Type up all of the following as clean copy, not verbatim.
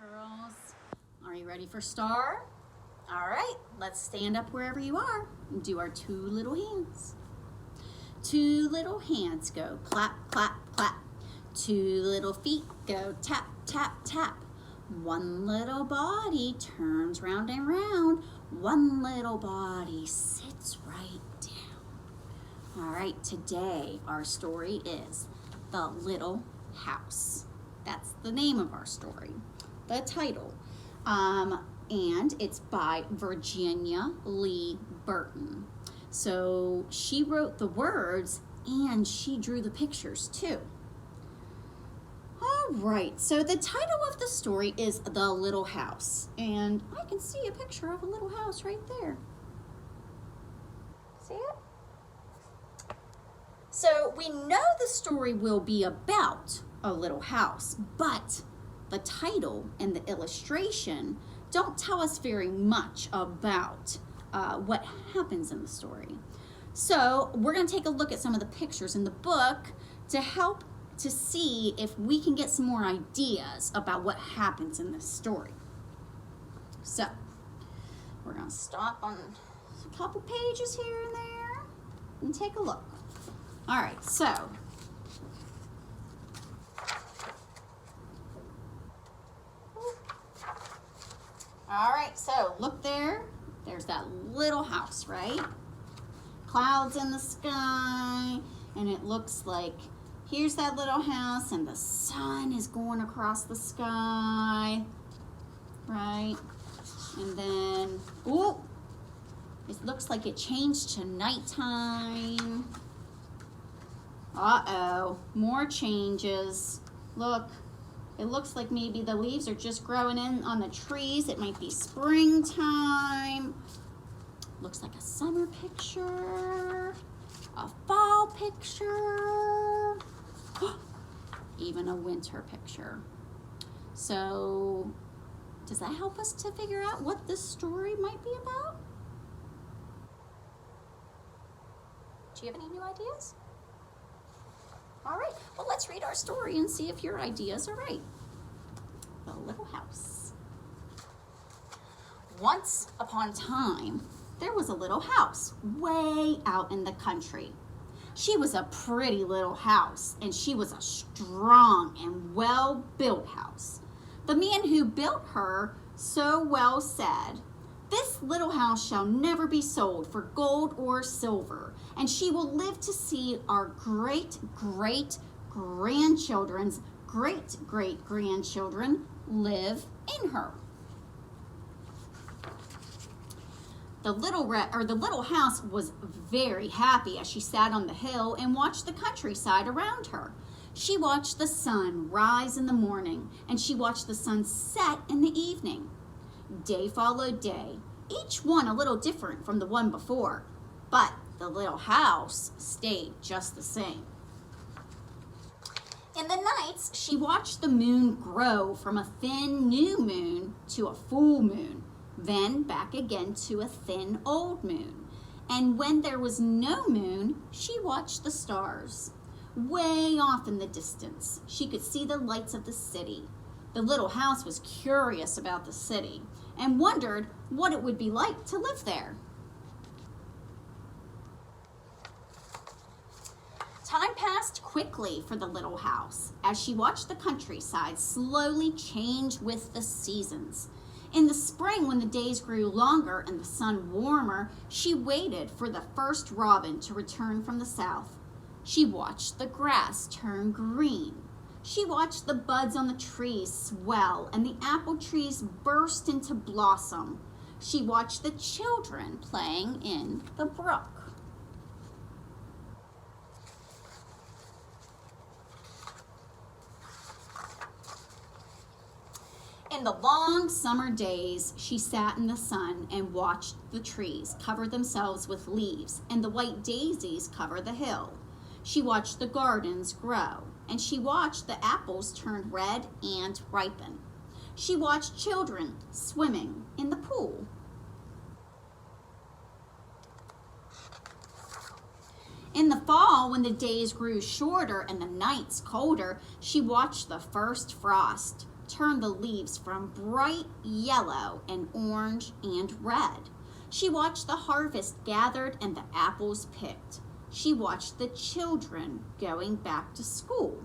girls. Are you ready for STaR? All right, let's stand up wherever you are and do our two little hands. Two little hands go clap, clap, clap. Two little feet go tap, tap, tap. One little body turns round and round. One little body sits right down. All right, today our story is The Little House. That's the name of our story, the title. And it's by Virginia Lee Burton. So she wrote the words and she drew the pictures too. All right, so the title of the story is The Little House. And I can see a picture of a little house right there. See it? So we know the story will be about a little house, but the title and the illustration don't tell us very much about what happens in the story. So we're going to take a look at some of the pictures in the book to help to see if we can get some more ideas about what happens in this story. So we're going to stop on a couple pages here and there and take a look. All right, so look there. There's that little house, right? Clouds in the sky, and it looks like here's that little house, and the sun is going across the sky, right? And then, ooh, it looks like it changed to nighttime. Uh-oh, more changes. Look. It looks like maybe the leaves are just growing in on the trees. It might be springtime. Looks like a summer picture, a fall picture, even a winter picture. So, does that help us to figure out what this story might be about? Do you have any new ideas? All right, well, let's read our story and see if your ideas are right. The Little House. Once upon a time, there was a little house way out in the country. She was a pretty little house, and she was a strong and well-built house. The man who built her so well said, "This little house shall never be sold for gold or silver, and she will live to see our great-great-grandchildren's great-great-grandchildren live in her." The little house was very happy as she sat on the hill and watched the countryside around her. She watched the sun rise in the morning, and she watched the sun set in the evening. Day followed day, each one a little different from the one before, but the little house stayed just the same. In the nights, she watched the moon grow from a thin new moon to a full moon, then back again to a thin old moon. And when there was no moon, she watched the stars. Way off in the distance, she could see the lights of the city. The little house was curious about the city and wondered what it would be like to live there. Time passed quickly for the little house as she watched the countryside slowly change with the seasons. In the spring, when the days grew longer and the sun warmer, she waited for the first robin to return from the south. She watched the grass turn green. She watched the buds on the trees swell and the apple trees burst into blossom. She watched the children playing in the brook. In the long summer days, she sat in the sun and watched the trees cover themselves with leaves and the white daisies cover the hill. She watched the gardens grow, and she watched the apples turn red and ripen. She watched children swimming in the pool. In the fall, when the days grew shorter and the nights colder, she watched the first frost. turned the leaves from bright yellow and orange and red. She watched the harvest gathered and the apples picked. She watched the children going back to school.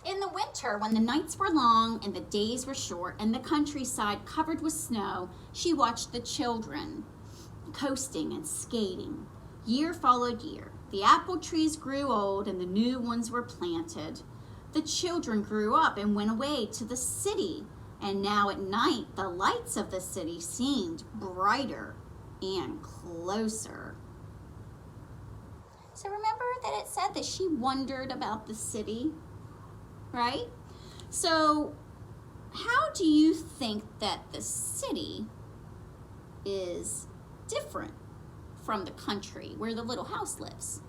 In the winter, when the nights were long and the days were short and the countryside covered with snow, she watched the children coasting and skating. Year followed year. The apple trees grew old and the new ones were planted. The children grew up and went away to the city, and now at night the lights of the city seemed brighter and closer. So remember that it said that she wondered about the city, right? So how do you think that the city is different from the country where the little house lives?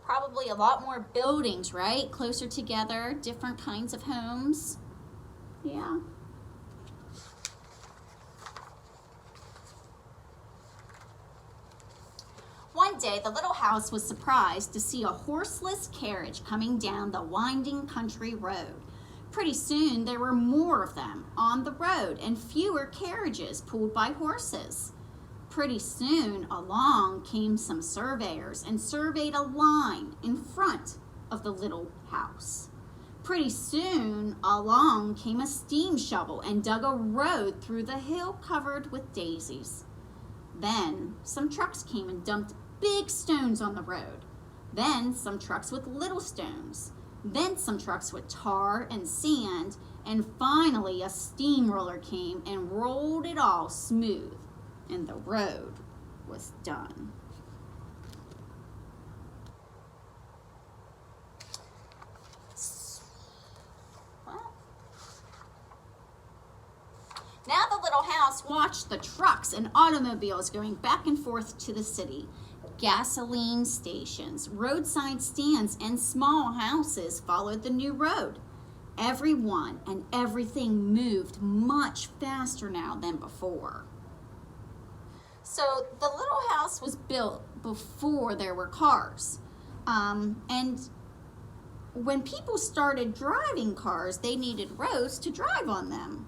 Probably a lot more buildings, right? Closer together, different kinds of homes. Yeah. One day, the little house was surprised to see a horseless carriage coming down the winding country road. Pretty soon, there were more of them on the road and fewer carriages pulled by horses. Pretty soon, along came some surveyors and surveyed a line in front of the little house. Pretty soon, along came a steam shovel and dug a road through the hill covered with daisies. Then, some trucks came and dumped big stones on the road. Then, some trucks with little stones. Then, some trucks with tar and sand. And finally, a steamroller came and rolled it all smooth. And the road was done. Now the little house watched the trucks and automobiles going back and forth to the city. Gasoline stations, roadside stands, and small houses followed the new road. Everyone and everything moved much faster now than before. So the little house was built before there were cars. And when people started driving cars, they needed roads to drive on them.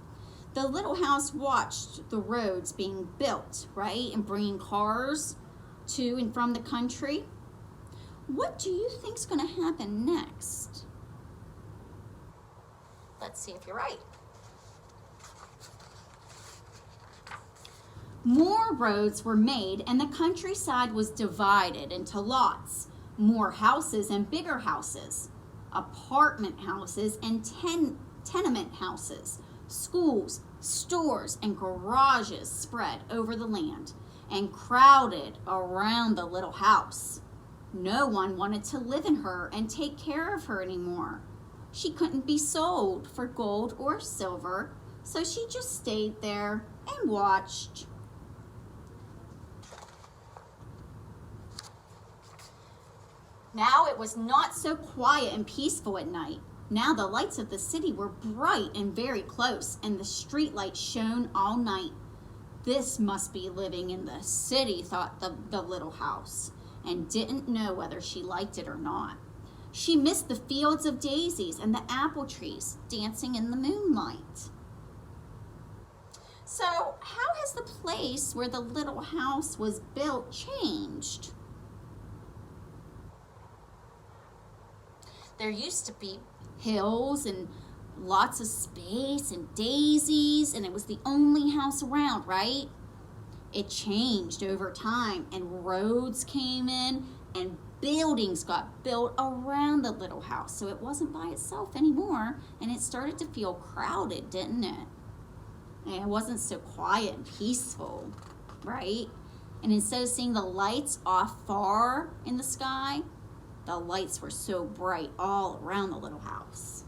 The little house watched the roads being built, right? And bringing cars to and from the country. What do you think is going to happen next? Let's see if you're right. More roads were made and the countryside was divided into lots. More houses and bigger houses, apartment houses and tenement houses, schools, stores, and garages spread over the land and crowded around the little house. No one wanted to live in her and take care of her anymore. She couldn't be sold for gold or silver, so she just stayed there and watched. Now it was not so quiet and peaceful at night. Now the lights of the city were bright and very close, and the street lights shone all night. This must be living in the city, thought the little house, and didn't know whether she liked it or not. She missed the fields of daisies and the apple trees dancing in the moonlight. So, how has the place where the little house was built changed? There used to be hills and lots of space and daisies, and it was the only house around, right? It changed over time, and roads came in, and buildings got built around the little house, so it wasn't by itself anymore, and it started to feel crowded, didn't it? And it wasn't so quiet and peaceful, right? And instead of seeing the lights off far in the sky, the lights were so bright all around the little house.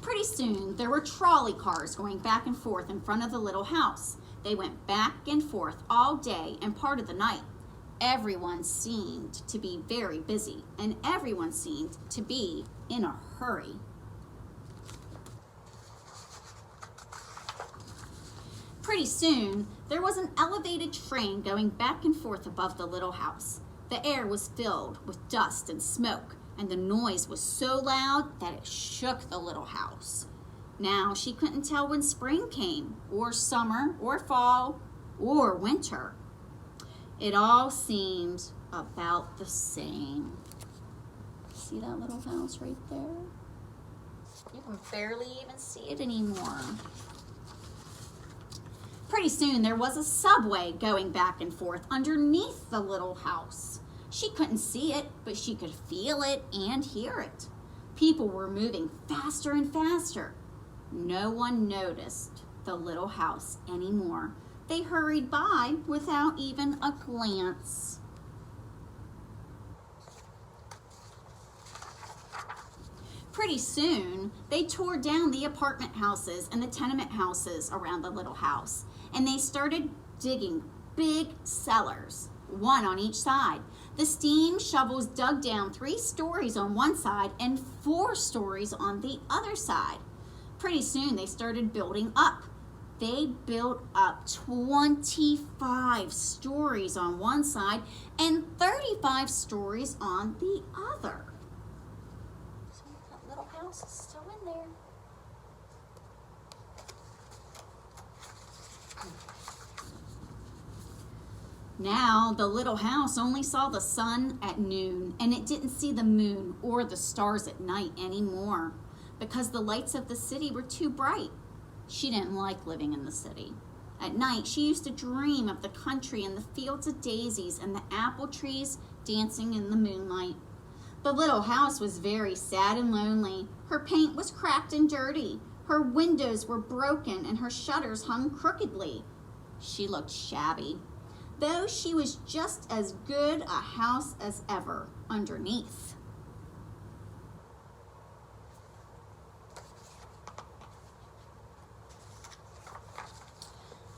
Pretty soon, there were trolley cars going back and forth in front of the little house. They went back and forth all day and part of the night. Everyone seemed to be very busy, and everyone seemed to be in a hurry. Pretty soon, there was an elevated train going back and forth above the little house. The air was filled with dust and smoke, and the noise was so loud that it shook the little house. Now she couldn't tell when spring came, or summer, or fall, or winter. It all seemed about the same. See that little house right there? You can barely even see it anymore. Pretty soon there was a subway going back and forth underneath the little house. She couldn't see it, but she could feel it and hear it. People were moving faster and faster. No one noticed the little house anymore. They hurried by without even a glance. Pretty soon, they tore down the apartment houses and the tenement houses around the little house, and they started digging big cellars, one on each side. The steam shovels dug down 3 stories on one side and 4 stories on the other side. Pretty soon, they started building up. They built up 25 stories on one side and 35 stories on the other. So that little house is still in there. Now the little house only saw the sun at noon, and it didn't see the moon or the stars at night anymore because the lights of the city were too bright. She didn't like living in the city. At night, she used to dream of the country and the fields of daisies and the apple trees dancing in the moonlight. The little house was very sad and lonely. Her paint was cracked and dirty. Her windows were broken and her shutters hung crookedly. She looked shabby, though she was just as good a house as ever underneath.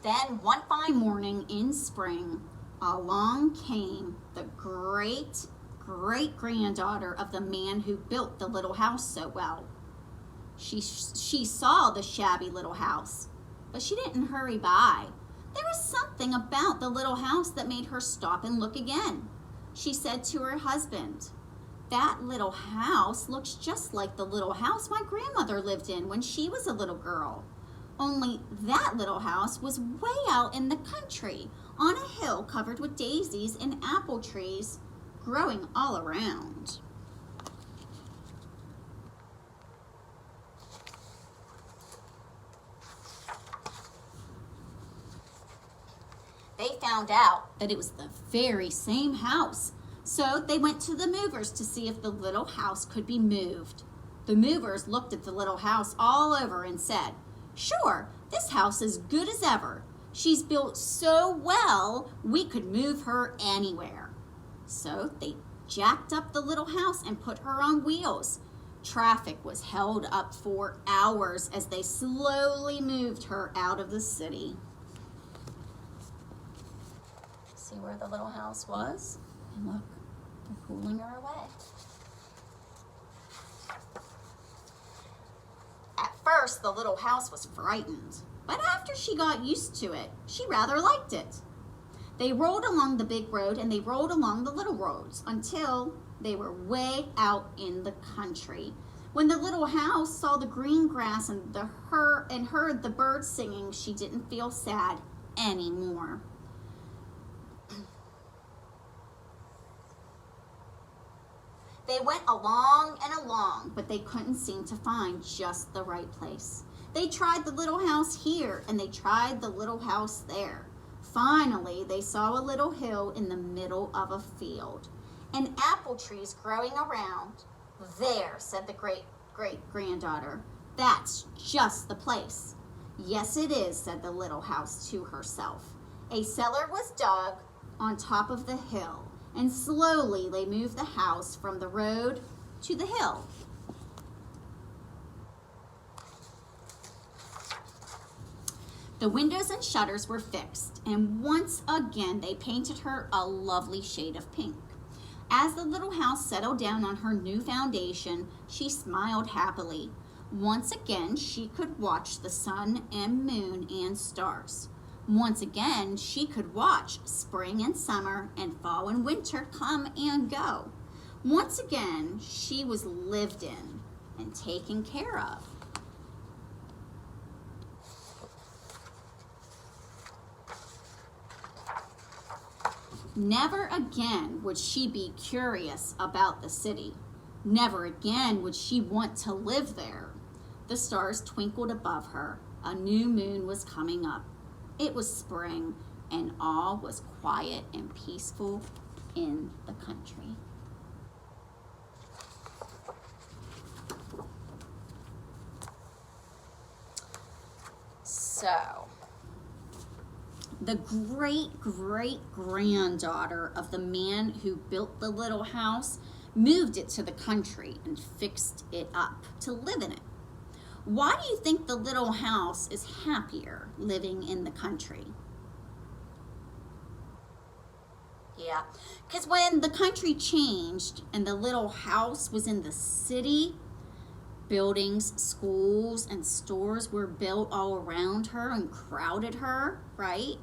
Then one fine morning in spring, along came the great-great-granddaughter of the man who built the little house so well. She saw the shabby little house, but she didn't hurry by. There was something about the little house that made her stop and look again. She said to her husband, "That little house looks just like the little house my grandmother lived in when she was a little girl. Only that little house was way out in the country, on a hill covered with daisies and apple trees growing all around." They found out that it was the very same house, so they went to the movers to see if the little house could be moved. The movers looked at the little house all over and said, "Sure, this house is good as ever. She's built so well, we could move her anywhere." So they jacked up the little house and put her on wheels. Traffic was held up for hours as they slowly moved her out of the city. See where the little house was? And look, they're pulling her away. At first, the little house was frightened, but after she got used to it, she rather liked it. They rolled along the big road and they rolled along the little roads until they were way out in the country. When the little house saw the green grass and heard the birds singing, she didn't feel sad anymore. They went along and along, but they couldn't seem to find just the right place. They tried the little house here, and they tried the little house there. Finally, they saw a little hill in the middle of a field, and apple trees growing around. "There," said the great-great-granddaughter. "That's just the place." "Yes, it is," said the little house to herself. A cellar was dug on top of the hill, and slowly they moved the house from the road to the hill. The windows and shutters were fixed, and once again they painted her a lovely shade of pink. As the little house settled down on her new foundation, she smiled happily. Once again, she could watch the sun and moon and stars. Once again, she could watch spring and summer and fall and winter come and go. Once again, she was lived in and taken care of. Never again would she be curious about the city. Never again would she want to live there. The stars twinkled above her. A new moon was coming up. It was spring, and all was quiet and peaceful in the country. So, the great-great-granddaughter of the man who built the little house moved it to the country and fixed it up to live in it. Why do you think the little house is happier living in the country? Yeah, because when the country changed and the little house was in the city, buildings, schools, and stores were built all around her and crowded her, right?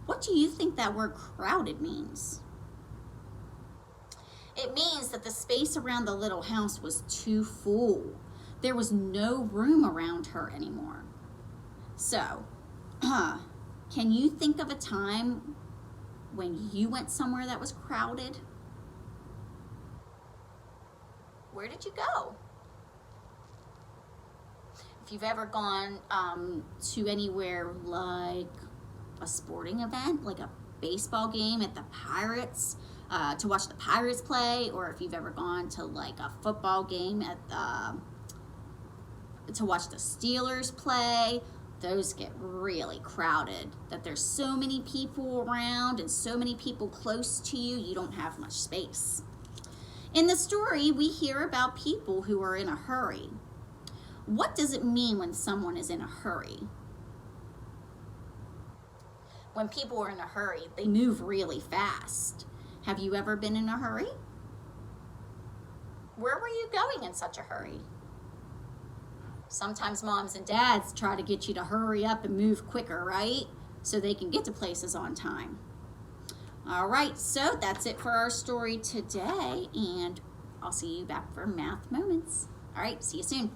What do you think that word crowded means? It means that the space around the little house was too full. There was no room around her anymore. So, can you think of a time when you went somewhere that was crowded? Where did you go? If you've ever gone to anywhere like a sporting event, like a baseball game at the Pirates, to watch the Pirates play, or if you've ever gone to like a football game at to watch the Steelers play, those get really crowded, that there's so many people around and so many people close to you, you don't have much space. In the story, we hear about people who are in a hurry. What does it mean when someone is in a hurry? When people are in a hurry, they move really fast. Have you ever been in a hurry? Where were you going in such a hurry? Sometimes moms and dads try to get you to hurry up and move quicker, right? So they can get to places on time. All right, so that's it for our story today, and I'll see you back for Math Moments. All right, see you soon.